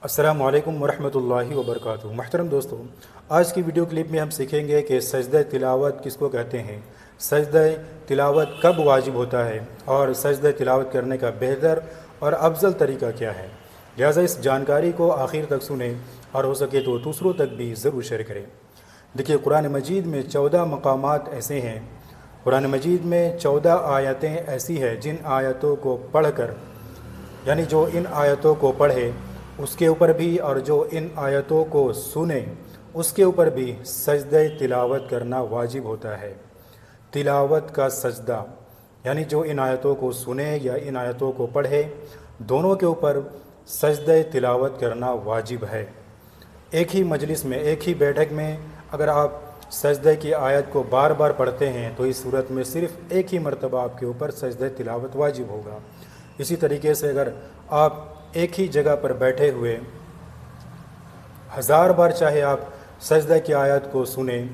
السلام علیکم ورحمۃ اللہ وبرکاتہ۔ محترم دوستو، آج کی ویڈیو کلپ میں ہم سیکھیں گے کہ سجدہ تلاوت کس کو کہتے ہیں، سجدہ تلاوت کب واجب ہوتا ہے اور سجدہ تلاوت کرنے کا بہتر اور افضل طریقہ کیا ہے۔ لہٰذا اس جانکاری کو آخر تک سنیں اور ہو سکے تو دوسروں تک بھی ضرور شیئر کریں۔ دیکھیے، قرآن مجید میں 14 مقامات ایسے ہیں، قرآن مجید میں 14 آیتیں ایسی ہیں جن آیتوں کو پڑھ کر، یعنی جو ان آیتوں کو پڑھے اس کے اوپر بھی اور جو ان آیتوں کو سنے اس کے اوپر بھی سجدہ تلاوت کرنا واجب ہوتا ہے۔ تلاوت کا سجدہ یعنی جو ان آیتوں کو سنے یا ان آیتوں کو پڑھے، دونوں کے اوپر سجدہ تلاوت کرنا واجب ہے۔ ایک ہی مجلس میں، ایک ہی بیٹھک میں اگر آپ سجدہ کی آیت کو بار بار پڑھتے ہیں تو اس صورت میں صرف ایک ہی مرتبہ آپ کے اوپر سجدہ تلاوت واجب ہوگا۔ اسی طریقے سے اگر آپ ایک ہی جگہ پر بیٹھے ہوئے 1000 بار چاہے آپ سجدہ کی آیت کو سنیں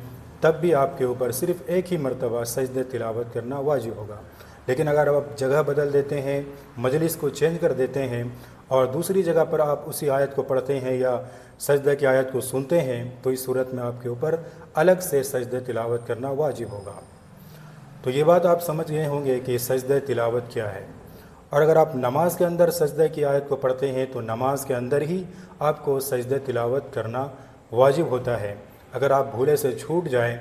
تب بھی آپ کے اوپر صرف ایک ہی مرتبہ سجدہ تلاوت کرنا واجب ہوگا۔ لیکن اگر آپ جگہ بدل دیتے ہیں، مجلس کو چینج کر دیتے ہیں اور دوسری جگہ پر آپ اسی آیت کو پڑھتے ہیں یا سجدہ کی آیت کو سنتے ہیں تو اس صورت میں آپ کے اوپر الگ سے سجدہ تلاوت کرنا واجب ہوگا۔ تو یہ بات آپ سمجھ گئے ہوں گے کہ سجدہ تلاوت کیا ہے۔ اور اگر آپ نماز کے اندر سجدہ کی آیت کو پڑھتے ہیں تو نماز کے اندر ہی آپ کو سجدہ تلاوت کرنا واجب ہوتا ہے۔ اگر آپ بھولے سے چھوٹ جائیں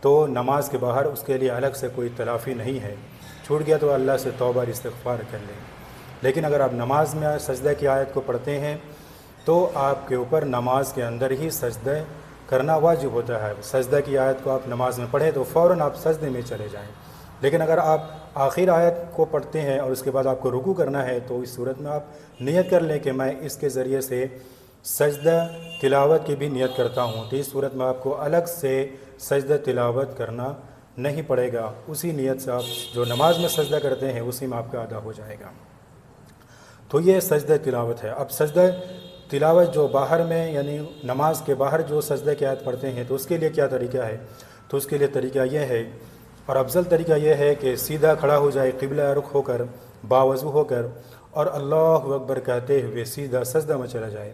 تو نماز کے باہر اس کے لیے الگ سے کوئی تلافی نہیں ہے، چھوٹ گیا تو اللہ سے توبہ اور استغفار کر لیں۔ لیکن اگر آپ نماز میں سجدہ کی آیت کو پڑھتے ہیں تو آپ کے اوپر نماز کے اندر ہی سجدہ کرنا واجب ہوتا ہے۔ سجدہ کی آیت کو آپ نماز میں پڑھیں تو فوراً آپ سجدے میں چلے جائیں۔ لیکن اگر آپ آخر آیت کو پڑھتے ہیں اور اس کے بعد آپ کو رکوع کرنا ہے تو اس صورت میں آپ نیت کر لیں کہ میں اس کے ذریعے سے سجدہ تلاوت کی بھی نیت کرتا ہوں، تو اس صورت میں آپ کو الگ سے سجدہ تلاوت کرنا نہیں پڑے گا۔ اسی نیت سے آپ جو نماز میں سجدہ کرتے ہیں اسی میں آپ کا ادا ہو جائے گا۔ تو یہ سجدہ تلاوت ہے۔ اب سجدہ تلاوت جو باہر میں یعنی نماز کے باہر جو سجدہ کی آیت پڑھتے ہیں تو اس کے لیے کیا طریقہ ہے؟ تو اس کے لیے طریقہ یہ ہے اور افضل طریقہ یہ ہے کہ سیدھا کھڑا ہو جائے، قبلہ رخ ہو کر، باوضو ہو کر، اور اللہ اکبر کہتے ہوئے سیدھا سجدہ میں چلا جائے۔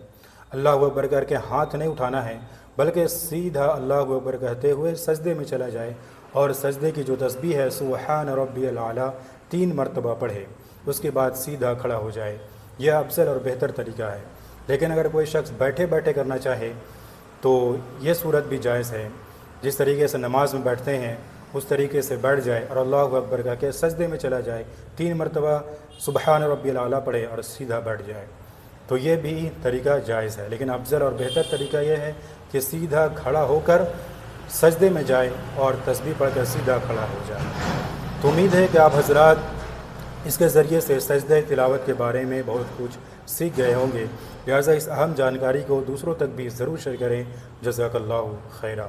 اللہ اکبر کر کے ہاتھ نہیں اٹھانا ہے بلکہ سیدھا اللہ اکبر کہتے ہوئے سجدے میں چلا جائے اور سجدے کی جو تسبیح ہے سبحان ربی الاعلیٰ 3 مرتبہ پڑھے، اس کے بعد سیدھا کھڑا ہو جائے۔ یہ افضل اور بہتر طریقہ ہے۔ لیکن اگر کوئی شخص بیٹھے بیٹھے کرنا چاہے تو یہ صورت بھی جائز ہے۔ جس طریقے سے نماز میں بیٹھتے ہیں اس طریقے سے بیٹھ جائے اور اللہ اکبر کہہ کے سجدے میں چلا جائے، 3 مرتبہ سبحان ربی الاعلیٰ پڑھے اور سیدھا بیٹھ جائے، تو یہ بھی طریقہ جائز ہے۔ لیکن افضل اور بہتر طریقہ یہ ہے کہ سیدھا کھڑا ہو کر سجدے میں جائے اور تسبیح پڑھ کر سیدھا کھڑا ہو جائے۔ تو امید ہے کہ آپ حضرات اس کے ذریعے سے سجدہ تلاوت کے بارے میں بہت کچھ سیکھ گئے ہوں گے، لہٰذا اس اہم جانکاری کو دوسروں تک بھی ضرور شیئر کریں۔ جزاک اللہ خیرہ۔